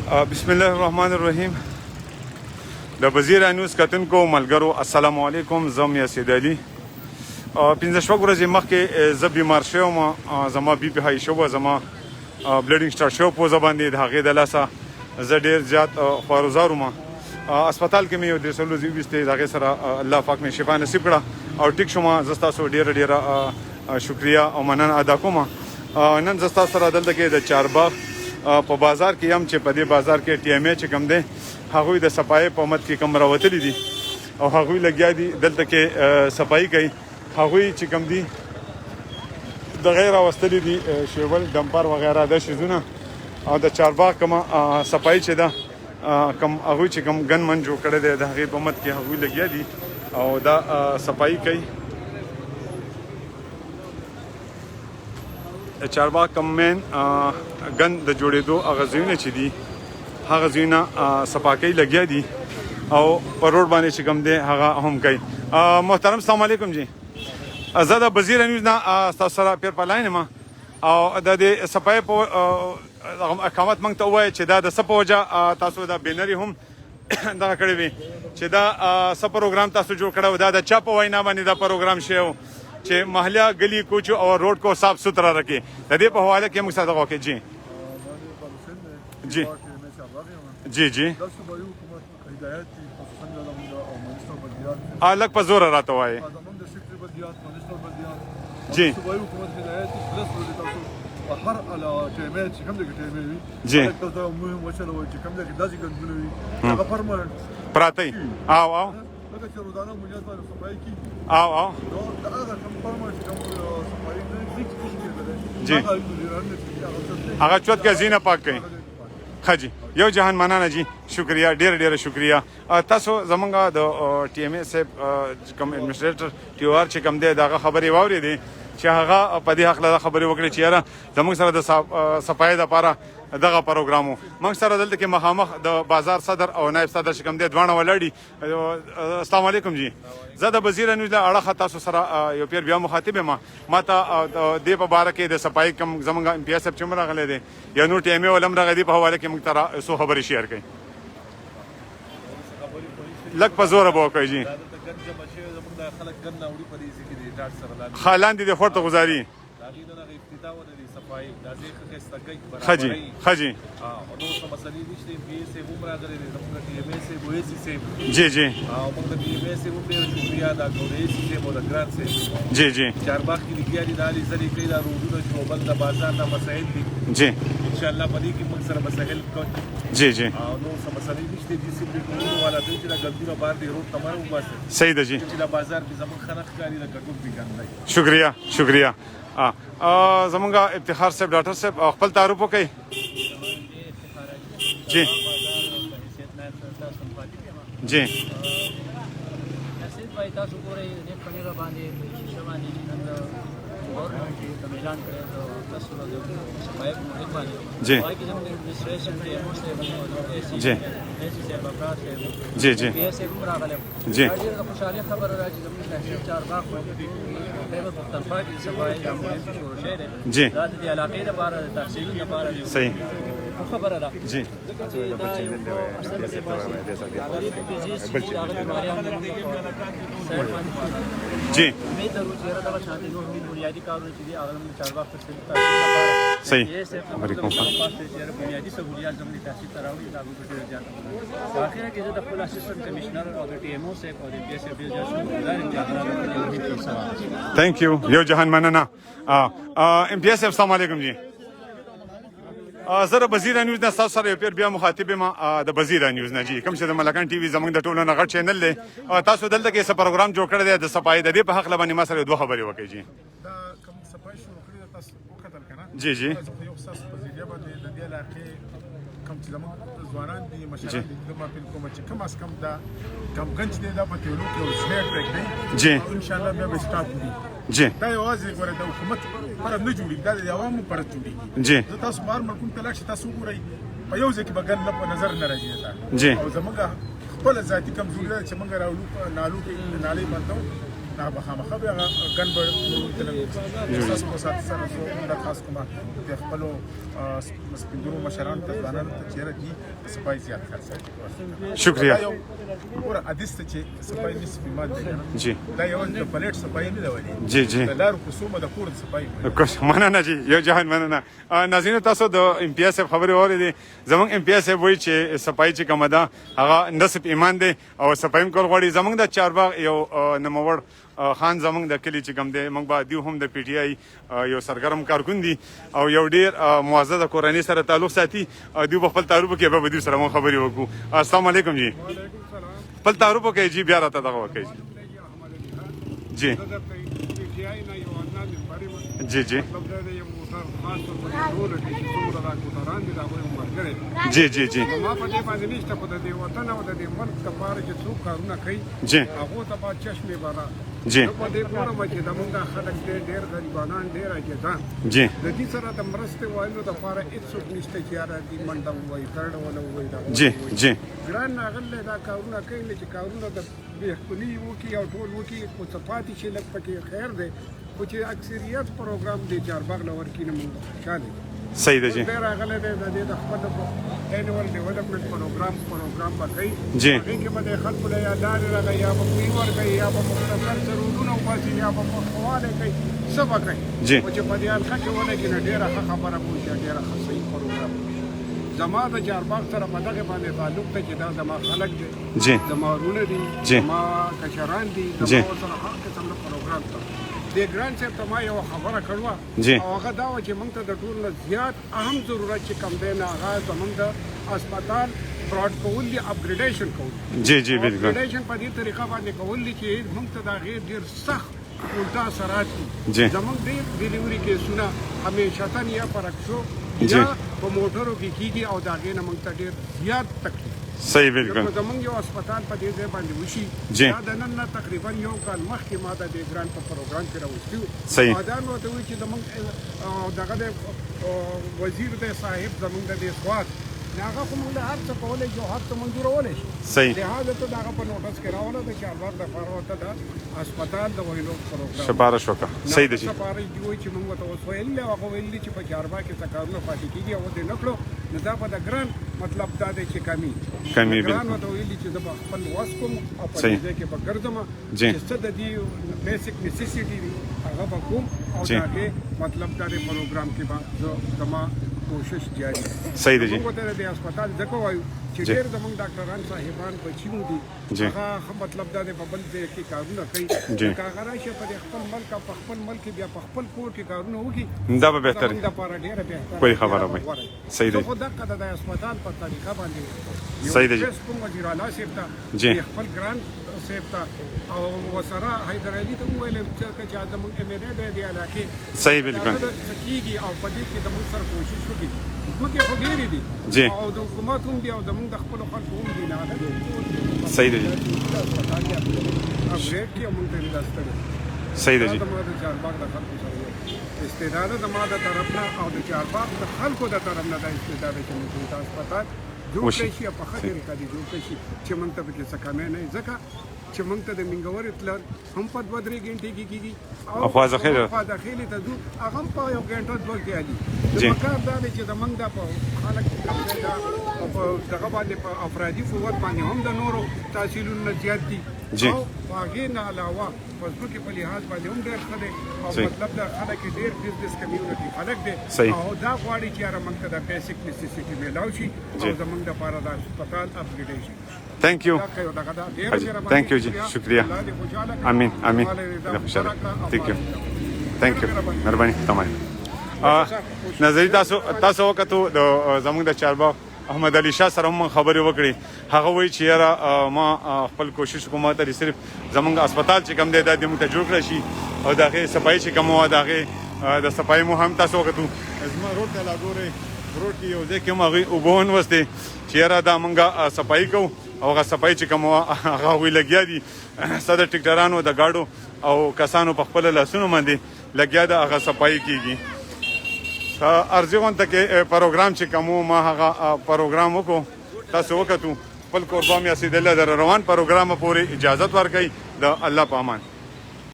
بسم الله الرحمن الرحیم. د وزیر انیوز کتونکو ملګرو السلام علیکم. زم یاسید علي. 15 ورځې مخکې زه بیمار شوم. زما بي پي هاي شو، زما بلډینګ سٹارټ شو په زباندې د هغې د لاسه زه ډېر زیات خوارزار وم. اسپیټال کې مې یو 300 ورځې ویستې، د هغې سره الله پاک مې شفا نصیب کړه او ټیک شوم. زه ستاسو ډېره شکریه او مننه ادا کوم. نن زه ستاسو سره دلته کې د چارباغ په بازار کې یم چې په دې بازار کې ټي ایم ای چې کوم دی هغوی د صفایي په مد کې کوم راوتلي دي او هغوی لګیا دي دلته کې صفایي کوي. هغوی چې کوم دي د غیر راوستلي دي شیول ډمپر وغیره د شیزونه او د چارباغ کومه صفایي چې ده کوم هغوی چې کوم ګن من جوړ کړی دی د هغې په مد کې هغوی لګیا دي او دا صفایي کوي. چارباغ کم مین ګن د جوړېدو هغه ځایونه چې دي هغه ځایونه صفاکۍ لګیا دي او په روډ باندې چې کوم دی هغه هم کوي. محترم السلام علیکم جی. زه د وزیر نیوز نه ستاسو سره پیر په لاین یم او د دې صفایي په اقامت موږ ته ووایه چې دا د څه په وجه تاسو دا بینري هم دغه کړی وي چې دا څه پروګرام تاسو جوړ کړی و، دا د چا په وینا باندې دا پروګرام شوی و چې محله گلی کوچو اور روڈ کو صاف ستھرا رکھے. د دې په حواله کې موږ سره دغه وکړي. جی جی جی الګ په زور راته وایي. جی جی پراته او او او جی هغه چوت کې زینه پاک کړئ. ښه جی یو جهان مننه جی، شکریه، ډېره شکریه. تاسو زمونږ د ټي ایم ای صاحب کوم ایڈمنسټریټر ټي او آر چې کوم دی د هغه خبرې واورېدې چې هغه په دې هکله خبرې وکړې چې یاره زموږ سره د صفایي دپاره دغه پروګرام و. موږ سره دلته کې مخامخ د بازار صدر او نایب صدر چې کوم دی دواړه ولاړ دي. السلام علیکم جی. زه د وزیر نیوز له اړخه تاسو سره یو پیر بیا مخاطب یم. ما ته دې په باره کې د صفایي کوم زموږ ام پي ایس صاحب چې هم راغلی دی یا نور ټي ایم ای ولم راغلی په حواله کې موږ ته څو خبرې شیر کړئ. لږ په زوره به وکړئ جی. ښه لاندې دې خور ته گزاري. ښه جی ښه جی جی جی جی جی چارباغ کې لګیا دي دا لري کوي دا روډونه جوړول د بازار د مسایل دي. جی ان شاء الله په دې کې موږ سره مسایل کوو. جی جی نو سم مسایل نشته دي چې ټول والا دوی چې د ګلدونه بار دی روډ تمام وباسي. صحیح ده جی. چې د بازار کې زموږ خلک کاری د ګټو بګاندای. شکریہ شکریہ. زمونږ افتخار صاحب ډاکټر صاحب خپل تعارف وکړئ. جی جی تاسو ګورئ د پنیر باندې شیشه باندې گورنمنٹ کوم اعلان کړی د تاسو د صفایي په باندې جی وايي چې زموږ ایڈمنسټریشن کې موږ جی جی جی جی ډېره خوشحالي خبره ده چې زموږ تحصیل چارباغ په خیبر پښتونخوا کې صفایي عملیات شروع شوی دی. جی دا د علاقې لپاره د تحصیل لپاره صحیح خبره ده. جی جی بنیادی کارونه چې دي هغه زموږ چارباغ صحیح بنیادي سهولیات زموږ تحصیل ته راوړي دا به ډېر زیات په اخره کې زه د خپل اسسټنټ کمشنر او د ټي ایم او صاحب او د پی ایس اف ډېر زیات شکرګزار یم چې هغه تھینک یو. یو جهان مننه. ام پي ایس صاحب السلام علیکم جی. زه د وزیر نیوز نه ستاسو سره یو پیر بیا مخاطب یم د وزیر نیوز نه جی، کوم چې د ملکان ټي وي زموږ د ټولو نه غټ چینل دی. تاسو دلته کې څه پروګرام جوړ کړی دی د صفایي د دې په هکله باندې ما سره دوه خبرې وکړئ جی. دا کوم صفایي شروع کړې ده تاسو وکتل که نه؟ جی جی یو ستاسو په ذریعه باندې د دې علاقې کوم چې زموږ ځوانان دي مشران دي زه اپیل کوم چې کم از کم دا کمګنج دی دا په تیولو کې یو شمېر پرېږدئ جی انشاءالله بیا به سټاپ وي. جی دا یوازې ګوره د حکومت فرض نه جوړېږي، دا د عوامو فرض جوړېږي. جی زه تاسو بهر ملکونو ته لاړ شئ تاسو وګورئ په یو ځای کې به ګن په نظر نه راځي جی او زموږ خپله ذاتي کمزوري ده چې موږ راولو نالو کې نالۍ بندوو نه به خامخا بیا ګن به تاسو په سات سره زه خاص کوم د خپل سپیندرو مشران ته ځانانو ته چیرې دي سپای زیات خرڅ شکریہ ګوره حدیث ته چې سپای نصف ایمان دی جی دا یو د پلیټ سپای نه دی ولې جی جی د لارو کوڅو د کور سپای کوم مننه جی یو جهان مننه ناظرینو تاسو د ام پی اس خبرې اورېدې زمونږ ام پی اس وایي چې سپای چې کومه ده هغه نصف ایمان دی او سپایم کول غواړي زمونږ د چارباغ یو نوموړ خان زمونږ د کلی چې کوم دی موږ به دیو هم د پی ټی آی یو سرګرم کارکون دي او یو ډیر معزز کورنۍ سره تعلق ساتي دیو په خپل تعارف کې به دیو سره مو خبرې وکړو السلام علیکم جی خپل تعارف وکړئ جی بیا راته دغه وکړئ جی جی جی جی جی جی ما په دې باندې نشته په دې وطن او د دې ملک لپاره چې څوک کارونه کوي جی هغه ته په چشمه بارا جی په دې ګورم چې زمونږ خلک ډېر غریبانان ډېر اجازان جی د دې سره د مرستې وایلو لپاره هیڅ نشته چې یاره دې منډه وایي کړه ولا وایي دا جی جی ګران ناغله دا کارونه کوي چې کارونه د بهخپلی وکي او ټول وکي او صفاتي چې لږ پکې خیر دی او چې اکثریت پروګرام دی چارباغ لور کې نه مونږ خوشاله صحیح ده جی ډېر راغلی دی د دې د خپل انوال ډیولپمنټ پروګرام به کوي جی هغې کې به د خلکو له یا لارې راغی یا به کوي ورکوي یا به مختصر ضرورونه وباسي یا به مخواله کوي څه به کوي جی خو چې په دې حلقه کې ولګي نو ډېره ښه خبره به وشي ډېره ښه صحیح پروګرام زما د چارباغ سره په دغې باندې تعلق دی چې دا زما خلک دی جی زما ورونه دي جی زما کشران دي جی زما ورسره هر قسم د پروګرام ته د ګران صاحب ته ما یوه خبره کړوه جی او هغه دا وه چې موږ ته د ټول نه زیات اهم ضرورت چې کم دی نه هغه زموږ د اسپتال براډ کول دي اپګریډیشن کول جی جی بالکل اپګریډیشن په دې طریقه باندې کول دي چې موږ ته د هغې ډېر سخت الټا اثرات دي جی زموږ ډېر ډیلیوري کیسونه همیشتن یا په رکشو جی یا په موټرو کې کېږي او د هغې نه موږ ته ډېر زیات تکلیف صحیح بالکل زمونږ یو اسپتال په دې ځای باندې وشي جی دا د نن نه تقریبا یو کال مخکې ما د دې ګران په پروګرام کې راوستي وو صحیح دا نو ته وایي چې زمونږ دغه د وزیر دی صاحب زمونږ د دې سواد هغه خو موږ هر څه کولی شو هر څه منظورولی شي صحیح لهذا ته د هغه په نوټس کې راوله د چارباغ دپاره ورته د اسپتال د ویلو پروګرام سپارښت وکړه صحیح ده جی سپارښت دی وایي چې موږ ورته اوس ویلي او هغه ویلي چې په چارباغ کې څه کارونه پاتې کېږي هغه دې نه کړو نو دا به د ګران مطلب دا دی چې کمي کمي ګران بالکل ورته ویلي چې زه به خپل وس کوم او په صحیح دې ځای کې به ګرځم جی چې څه د دې بیسک نیسیسټي دي هغه به کوم او جی د هغې مطلب دا دی پروګرام کې به زه زما کوشش جاری صحیح ده جی موږ ته د اسپتال ځکه وایو چې جی ډېر زموږ ډاکټران صاحبان بچیو دي جی هغه مطلب دا دی په بل ځای کې کارونه کوي جی که هغه راشي په خپل ملک او په خپل ملک کې بیا په خپل کور کې کارونه وکړي دا به بهتر زموږ دپاره ډېره بهتره کوئی خبره وي صحیح ده زه خو دقه د اسپتال په طریقه باندې صحیح ده جی کوم وزیر اعلی صاحب ته جی خپل ګران صاحب ته او وسره حیدر علي ته وویل چې زموږ ایم ایل اے دی د علاقې صحیح بالکل کېږي او په دې کې زموږ سره کوشش وکړي ځمکې خو ډېرې دي جی او د حکومت هم دي او زموږ د خپلو خلکو هم دي نه صحیح ده جی اپګریډ کړي او موږ ته یې مرسته وکړي. صحیح ده دا جی زما د چارباغ د خلکو سره یو استعداد زما د طرف نه او د چارباغ د خلکو د طرف نه دا استعداد چې موږ ته اسپتال جوړ وشي. کړی شي او په ښه طریقه دې جوړ کړی شي چې موږ ته پکې څه کمی نه وي ځکه چې موږ ته د منګورې تلل هم په 2-3 غنټې کې کېږي او خوازخیل خوازخیلې ته ځو هغه هم په 1 غنټه 2 کې علي جی. د مکار دا دی چې زموږ دا په خلک په دغه باندې په افرادي فوت باندې هم د نورو تحصیلونه زیات دي جی. او په هغې نه علاوه په ځمکې په لحاظ باندې هم ډېر ښه دی او صحیح. مطلب دا خلک یې ډېر بزنس کمیونټي خلک دی صحیح. او دا غواړي چې یاره موږ ته د بیسک نیسیسټي میلاو شي جی. او زموږ دپاره د اسپتال اپګریډیشن تھینک یو تھینک یو جی شکریہ امین امین خوشاله تھینک یو مهرباني تمام نظری تاسو وکړو د زموږ د چارباغ احمد علي شاه سره هم خبرې وکړې هغه وایي چې یاره ما خپل کوشش کوم ته صرف زموږ اسپتال چې کم دی دا دې موږ ته جوړ کړی شي او د هغې صفایي چې کوم وه د هغې د صفایي مو هم تاسو وکړو زما روډ ته لا ګورئ روډ کې یو ځای کې هم هغوی اوبه ونوستې چې یاره دا موږ صفایي کوو او هغه صفایي چې کوم وه هغه هغوی لګیا دي ستا د ټکټرانو د ګاډو او کسانو په خپلو لاسونو باندې لګیا ده هغه صفایي کېږي ارزي غونډه کې پروګرام چې کوم ما هغه پروګرام وکړو تاسو وکړو خپل قربان یاسید الله در روان پروګرام پورې اجازه ورکړئ د الله په امان